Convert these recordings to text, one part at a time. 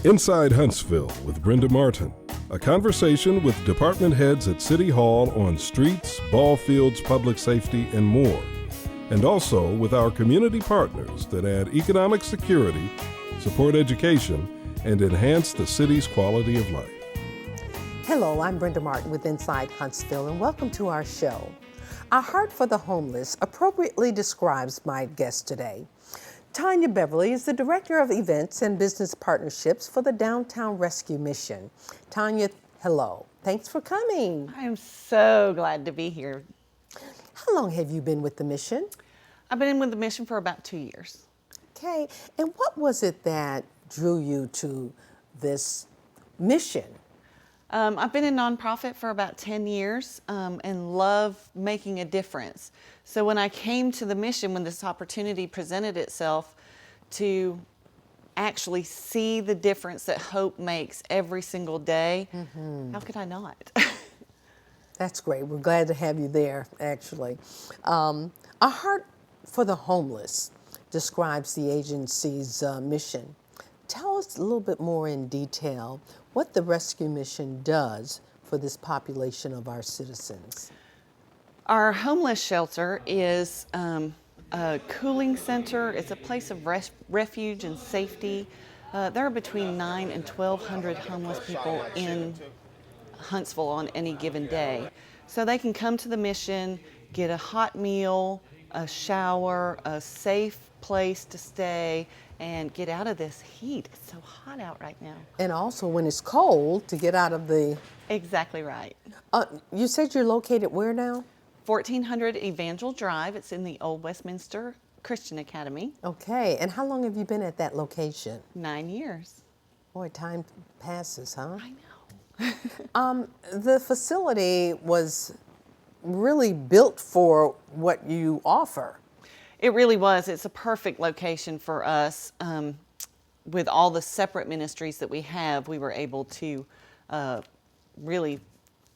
Inside Huntsville with Brenda Martin, a conversation with department heads at City Hall on streets, ball fields, public safety, and more. And also with our community partners that add economic security, support education, and enhance the city's quality of life. Hello, I'm Brenda Martin with Inside Huntsville, and welcome to our show. Our Heart for the Homeless appropriately describes my guest today. Tonia Beverly is the Director of Events and Business Partnerships for the Downtown Rescue Mission. Tonia, hello. Thanks for coming. I am so glad to be here. How long have you been with the mission? I've been with the mission for about 2 years. Okay, and what was it that drew you to this mission? I've been in nonprofit for about 10 years and love making a difference. So when I came to the mission, when this opportunity presented itself to actually see the difference that hope makes every single day, how could I not? That's great. We're glad to have you there, actually. Our Heart for the Homeless describes the agency's mission. Tell us a little bit more in detail what the rescue mission does for this population of our citizens. Our homeless shelter is a cooling center. It's a place of refuge and safety. There are between 900 and 1,200 homeless people in Huntsville on any given day. So they can come to the mission, get a hot meal, a shower, a safe place to stay, and get out of this heat. It's so hot out right now. And also when it's cold, to get out of the... Exactly right. You said you're located where now? 1400 Evangel Drive. It's in the Old Westminster Christian Academy. Okay, and how long have you been at that location? 9 years. Boy, time passes, huh? I know. The facility was really built for what you offer. It really was. It's a perfect location for us. With all the separate ministries that we have, we were able to really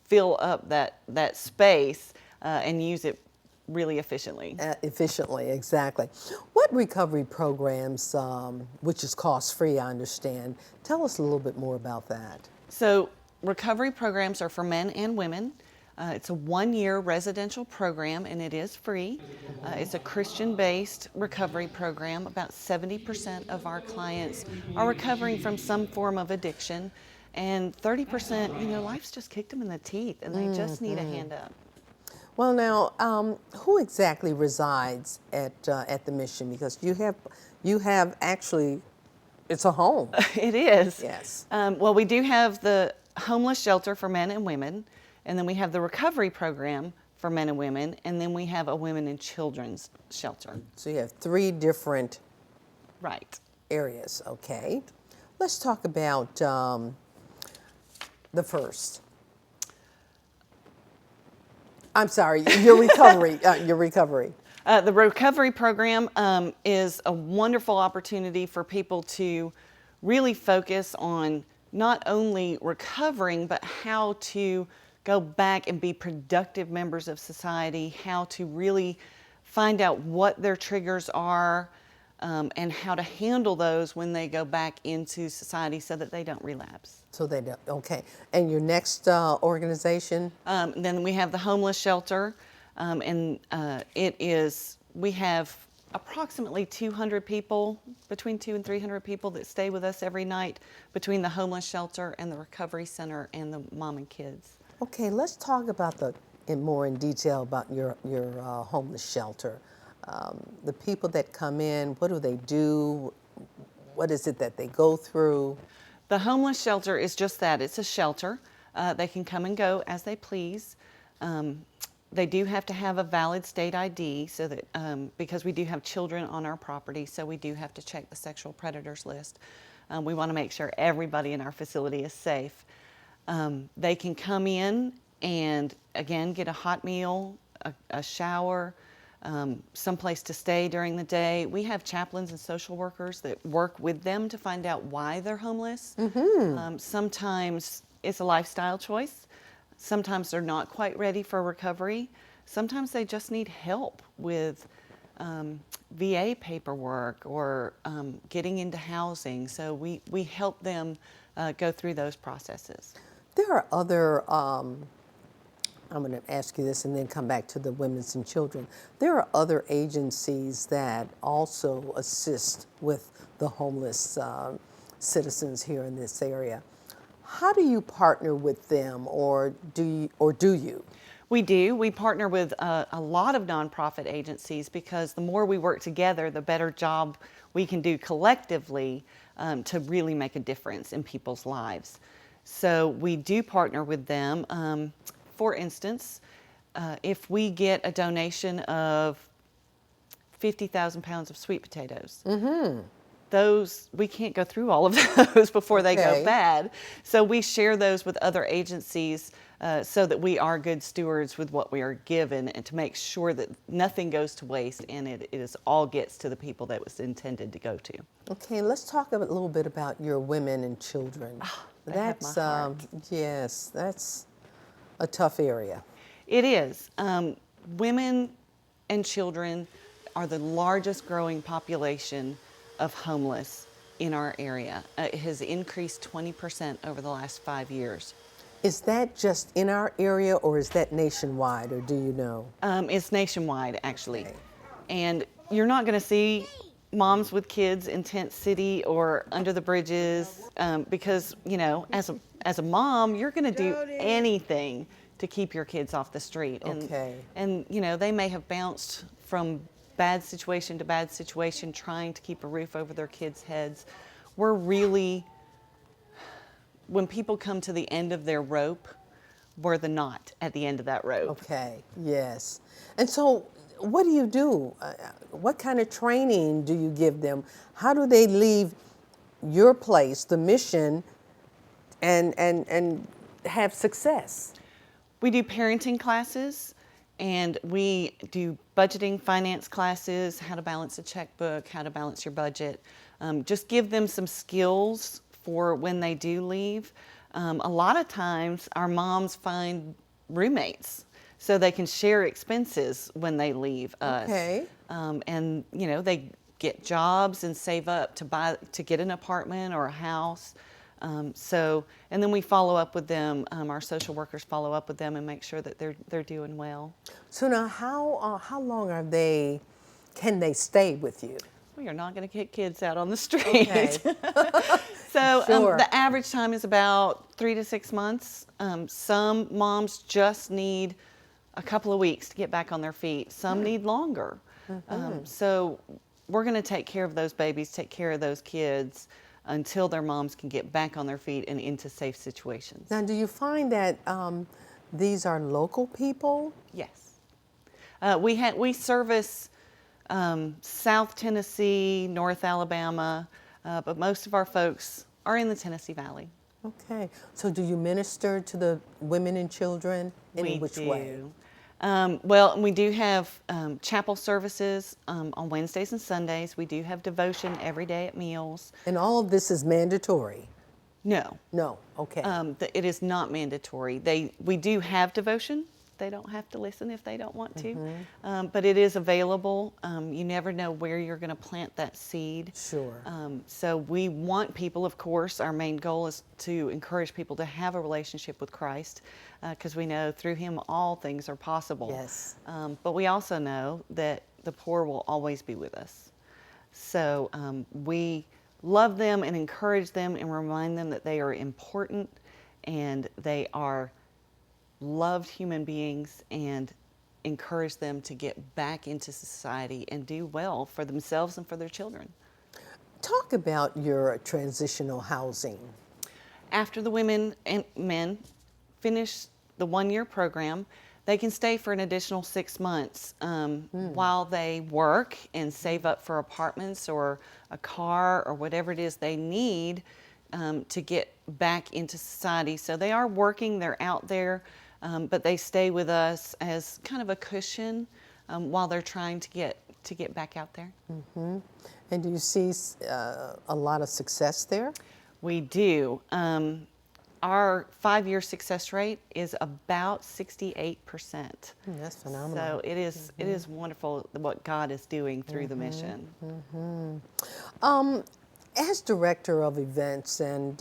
fill up that space and use it really efficiently. Efficiently, exactly. What recovery programs, which is cost-free, I understand, tell us a little bit more about that. So recovery programs are for men and women. It's a 1-year residential program, and it is free. It's a Christian-based recovery program. About 70% of our clients are recovering from some form of addiction, and 30%, life's just kicked them in the teeth, and they just need a hand up. Well, now, who exactly resides at the mission? Because you have actually, it's a home. It is. Yes. Well, we do have the homeless shelter for men and women. And then we have the recovery program for men and women, and then we have a women and children's shelter. So you have 3 different areas, okay. Let's talk about the first. I'm sorry, your recovery. The recovery program is a wonderful opportunity for people to really focus on not only recovering, but how to go back and be productive members of society, how to really find out what their triggers are, and how to handle those when they go back into society so that they don't relapse. So they don't, okay. And your next organization? Then we have the homeless shelter, and we have approximately 200 people, between 200 and 300 people that stay with us every night between the homeless shelter and the recovery center and the mom and kids. Okay, let's talk about more in detail about your homeless shelter. The people that come in, what do they do? What is it that they go through? The homeless shelter is just that. It's a shelter. They can come and go as they please. They do have to have a valid state ID so that because we do have children on our property, so we do have to check the sexual predators list. We want to make sure everybody in our facility is safe. They can come in and, again, get a hot meal, a shower, someplace to stay during the day. We have chaplains and social workers that work with them to find out why they're homeless. Sometimes it's a lifestyle choice. Sometimes they're not quite ready for recovery. Sometimes they just need help with VA paperwork or getting into housing. So we help them go through those processes. There are other, I'm going to ask you this and then come back to the women's and children. There are other agencies that also assist with the homeless citizens here in this area. How do you partner with them, or do you? We do. We partner with a lot of nonprofit agencies because the more we work together, the better job we can do collectively to really make a difference in people's lives. So we do partner with them. For instance, if we get a donation of 50,000 pounds of sweet potatoes, those, we can't go through all of those before they go bad. So we share those with other agencies so that we are good stewards with what we are given, and to make sure that nothing goes to waste and it is all gets to the people that it was intended to go to. Okay, let's talk a little bit about your women and children. That's my heart. Yes, that's a tough area. It is. Women and children are the largest growing population of homeless in our area. It has increased 20% over the last 5 years. Is that just in our area, or is that nationwide, or do you know? It's nationwide, actually. Okay. And you're not going to see moms with kids in Tent City or under the bridges because, you know, as a mom, you're going to do anything to keep your kids off the street. And, you know, they may have bounced from bad situation to bad situation trying to keep a roof over their kids' heads. We're really, when people come to the end of their rope, we're the knot at the end of that rope. Okay, yes. And so what do you do? What kind of training do you give them? How do they leave your place, the mission, and have success? We do parenting classes, and we do budgeting, finance classes, how to balance a checkbook, how to balance your budget. Just give them some skills for when they do leave. A lot of times our moms find roommates so they can share expenses when they leave us. Okay. And you know, they get jobs and save up to get an apartment or a house. And then we follow up with them. Our social workers follow up with them and make sure that they're doing well. So now, how long can they stay with you? We are not going to kick kids out on the street. Okay. So Sure. the average time is about 3 to 6 months. Some moms just need a couple of weeks to get back on their feet. Some need longer. So we're going to take care of those babies, take care of those kids until their moms can get back on their feet and into safe situations. Now, do you find that these are local people? Yes. We service South Tennessee, North Alabama, but most of our folks are in the Tennessee Valley. Okay. So do you minister to the women and children? In which way? Well, we do have chapel services on Wednesdays and Sundays. We do have devotion every day at meals. And all of this is mandatory? No. No. Okay. It is not mandatory. We do have devotion. They don't have to listen if they don't want to. But it is available. You never know where you're going to plant that seed. Sure. So we want people, of course, our main goal is to encourage people to have a relationship with Christ because we know through Him all things are possible. Yes. But we also know that the poor will always be with us. So we love them and encourage them and remind them that they are important and they are loved human beings, and encourage them to get back into society and do well for themselves and for their children. Talk about your transitional housing. After the women and men finish the 1-year program, they can stay for an additional 6 months while they work and save up for apartments or a car or whatever it is they need to get back into society. So they are working, they're out there, but they stay with us as kind of a cushion while they're trying to get back out there. And do you see a lot of success there? We do. our 5-year success rate is about 68%. That's phenomenal. So it is wonderful what God is doing through the mission. As director of events and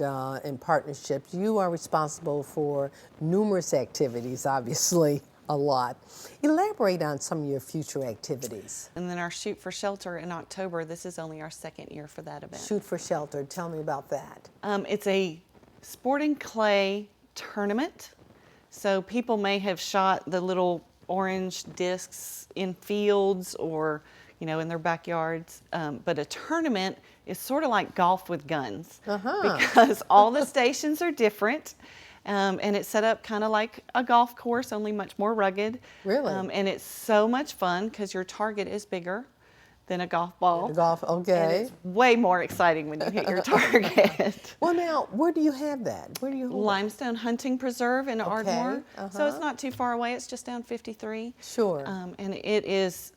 partnerships, you are responsible for numerous activities, obviously a lot. Elaborate on some of your future activities. And then our Shoot for Shelter in October, this is only our 2nd year for that event. Shoot for Shelter, tell me about that. It's a sporting clay tournament. So people may have shot the little orange discs in fields or, in their backyards. But a tournament is sort of like golf with guns because all the stations are different. And it's set up kind of like a golf course, only much more rugged. Really? And it's so much fun because your target is bigger than a golf ball. Golf, okay. And it's way more exciting when you hit your target. Well, now, where do you have that? Where do you hold Limestone Hunting Preserve in Ardmore. Uh-huh. So it's not too far away. It's just down 53. Sure. And it is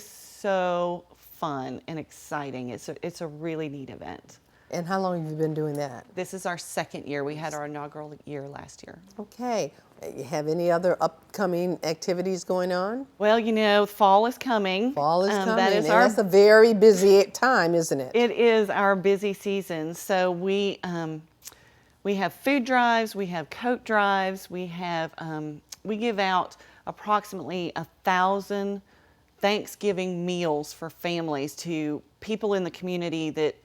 so fun and exciting. It's a really neat event. And how long have you been doing that? This is our 2nd year. We had our inaugural year last year. Okay. You have any other upcoming activities going on? Well, fall is coming. Fall is coming, and that's a very busy time, isn't it? It is our busy season. So we have food drives, we have coat drives, we give out approximately 1,000 Thanksgiving meals for families to people in the community that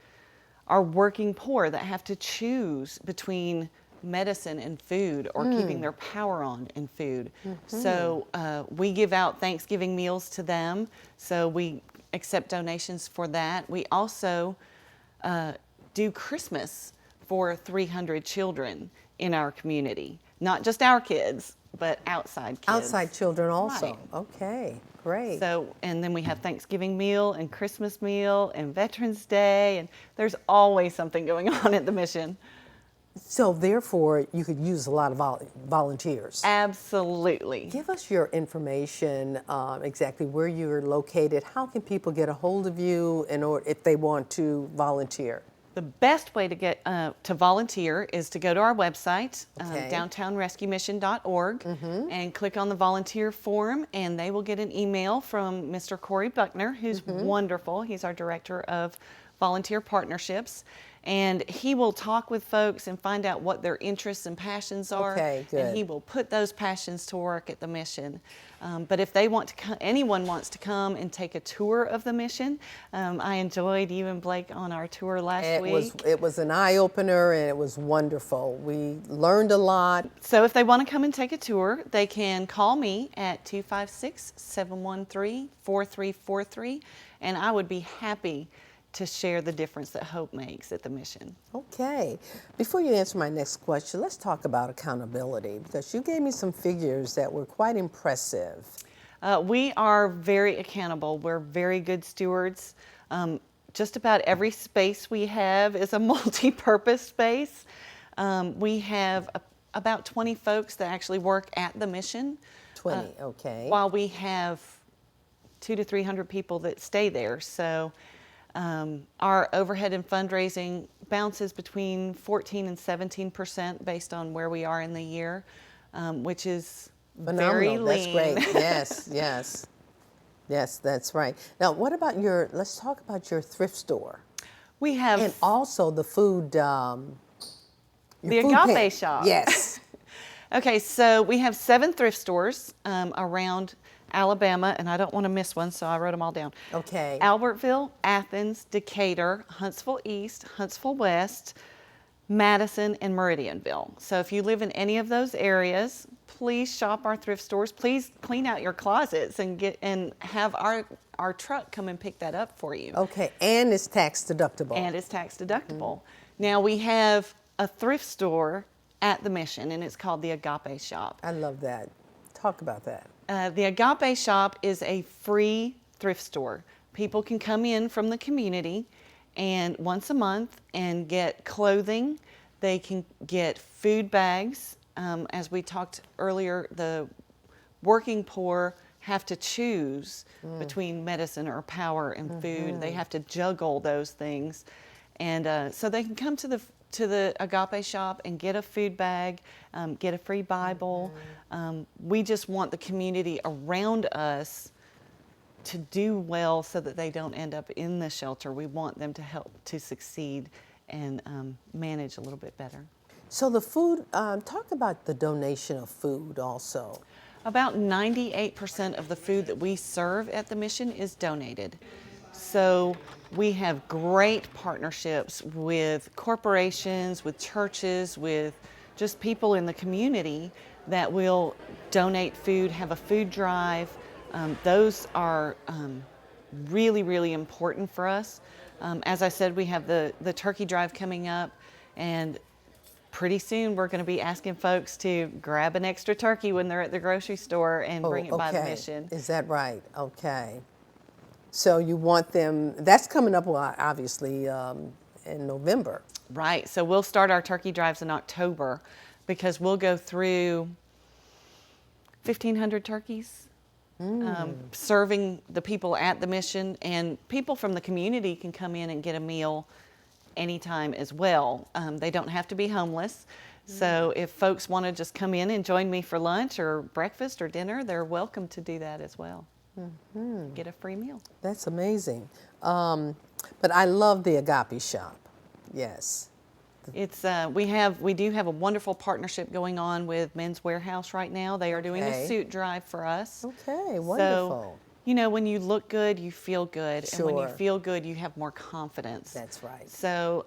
are working poor, that have to choose between medicine and food or keeping their power on in food. So we give out Thanksgiving meals to them. So we accept donations for that. We also do Christmas for 300 children in our community. Not just our kids, but outside kids. Outside children also. Right. Okay, great. So, and then we have Thanksgiving meal and Christmas meal and Veterans Day, and there's always something going on at the mission. So therefore, you could use a lot of volunteers. Absolutely. Give us your information, exactly where you're located. How can people get a hold of you if they want to volunteer? The best way to get to volunteer is to go to our website, Okay. downtownrescuemission.org, and click on the volunteer form, and they will get an email from Mr. Corey Buckner, who's wonderful. He's our director of volunteer partnerships, and he will talk with folks and find out what their interests and passions are. Okay, good. And he will put those passions to work at the mission. But if they want to, anyone wants to come and take a tour of the mission, I enjoyed you and Blake on our tour last week. It was an eye opener and it was wonderful. We learned a lot. So if they want to come and take a tour, they can call me at 256-713-4343, and I would be happy to share the difference that hope makes at the mission. Okay. Before you answer my next question, let's talk about accountability, because you gave me some figures that were quite impressive. We are very accountable. We're very good stewards. Just about every space we have is a multi-purpose space. We have about 20 folks that actually work at the mission. 20, okay. While we have 200 to 300 people that stay there. So our overhead and fundraising bounces between 14 and 17% based on where we are in the year, which is phenomenal. Very lean. That's great. Yes, yes. Yes, that's right. Now, what about let's talk about your thrift store. We have And also the food, the food Agape pantry. Shop. Yes. Okay, so we have 7 thrift stores around Alabama, and I don't want to miss one, so I wrote them all down. Okay. Albertville, Athens, Decatur, Huntsville East, Huntsville West, Madison, and Meridianville. So if you live in any of those areas, please shop our thrift stores. Please clean out your closets and have our truck come and pick that up for you. Okay, and it's tax deductible. And it's tax deductible. Now we have a thrift store at the mission, and it's called the Agape Shop. I love that. Talk about that. The Agape Shop is a free thrift store. People can come in from the community and once a month and get clothing. They can get food bags. As we talked earlier, the working poor have to choose between medicine or power and food. They have to juggle those things. And so they can come to to the Agape shop and get a food bag, get a free Bible. We just want the community around us to do well so that they don't end up in the shelter. We want them to help to succeed and manage a little bit better. So the food, talk about the donation of food also. About 98% of the food that we serve at the mission is donated. So we have great partnerships with corporations, with churches, with just people in the community that will donate food, have a food drive. Those are really, really important for us. As I said, we have the turkey drive coming up, and pretty soon we're going to be asking folks to grab an extra turkey when they're at the grocery store and bring it by the mission. Is that right? Okay. So you want them, that's coming up obviously in November. Right. So we'll start our turkey drives in October because we'll go through 1,500 turkeys. Serving the people at the mission, and people from the community can come in and get a meal anytime as well. They don't have to be homeless. So if folks want to just come in and join me for lunch or breakfast or dinner, they're welcome to do that as well. Get a free meal. That's amazing. But I love the Agape shop. Yes. It's we do have a wonderful partnership going on with Men's Warehouse right now. They are doing a suit drive for us. Okay, wonderful. So, you know, when you look good, you feel good, Sure. and when you feel good, you have more confidence. That's right. So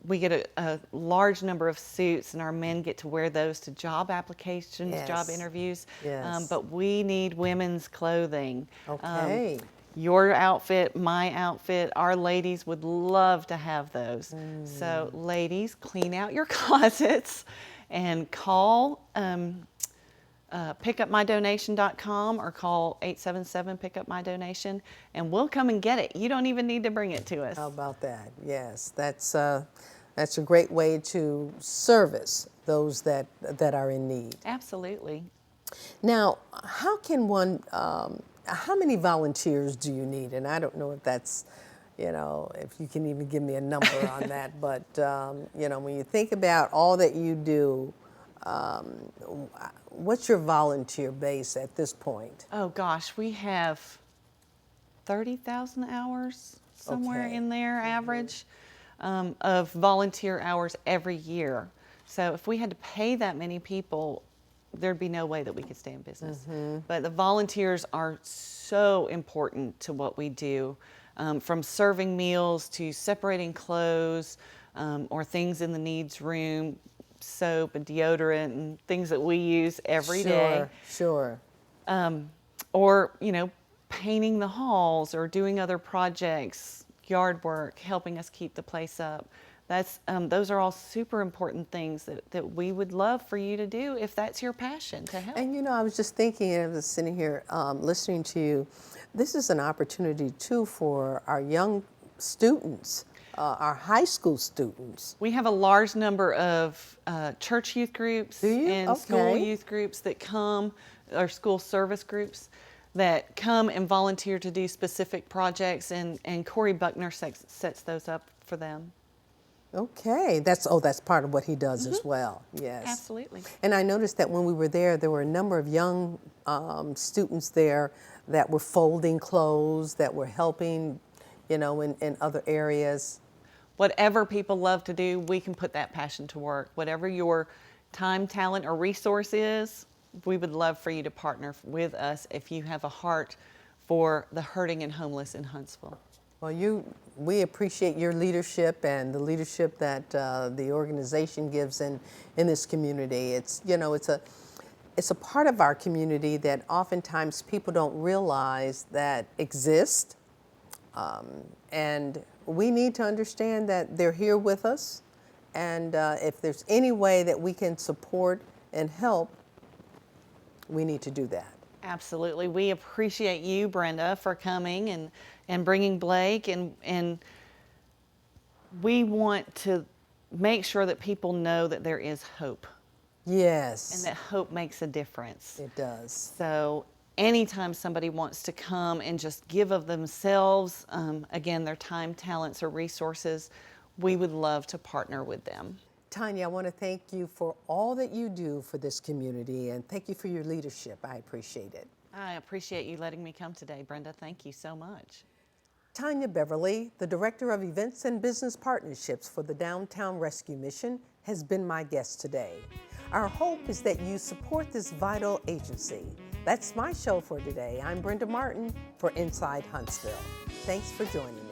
we get a large number of suits, and our men get to wear those to job applications, Yes. job interviews. Yes. But we need women's clothing. Okay. Your outfit, my outfit, our ladies would love to have those. So ladies, clean out your closets and call pickupmydonation.com or call 877-pickupmydonation, and we'll come and get it. You don't even need to bring it to us. How about that? Yes, that's a great way to service those that are in need. Absolutely. Now, how can one, how many volunteers do you need? And I don't know if that's, you know, if you can even give me a number on that, but, you know, when you think about all that you do, what's your volunteer base at this point? Oh gosh, we have 30,000 hours somewhere Okay. in there, average, of volunteer hours every year. So if we had to pay that many people, there'd be no way that we could stay in business. But the volunteers are so important to what we do, from serving meals to separating clothes or things in the needs room, soap and deodorant and things that we use every day. Sure. Or, you know, painting the halls or doing other projects, yard work, helping us keep the place up. Those are all super important things that we would love for you to do if that's your passion, to help. And you know, I was just thinking, I was sitting here listening to you, this is an opportunity too for our young students, our high school students. We have a large number of church youth groups and school youth groups that come, or school service groups that come and volunteer to do specific projects, and Corey Buckner sets those up for them. Okay, that's part of what he does as well. Yes, Absolutely. And I noticed that when we were there were a number of young students there that were folding clothes, that were helping, you know, in other areas. Whatever people love to do, we can put that passion to work. Whatever your time, talent, or resource is, we would love for you to partner with us if you have a heart for the hurting and homeless in Huntsville. Well, we appreciate your leadership and the leadership that the organization gives in this community. It's, you know, it's a part of our community that oftentimes people don't realize that exists, and we need to understand that they're here with us, and if there's any way that we can support and help, we need to do that. Absolutely. We appreciate you, Brenda, for coming and bringing Blake, and we want to make sure that people know that there is hope. Yes. And that hope makes a difference. It does. So anytime somebody wants to come and just give of themselves, again, their time, talents, or resources, we would love to partner with them. Tonia, I want to thank you for all that you do for this community, and thank you for your leadership. I appreciate it. I appreciate you letting me come today, Brenda. Thank you so much. Tonia Beverly, the Director of Events and Business Partnerships for the Downtown Rescue Mission, has been my guest today. Our hope is that you support this vital agency. That's my show for today. I'm Brenda Martin for Inside Huntsville. Thanks for joining me.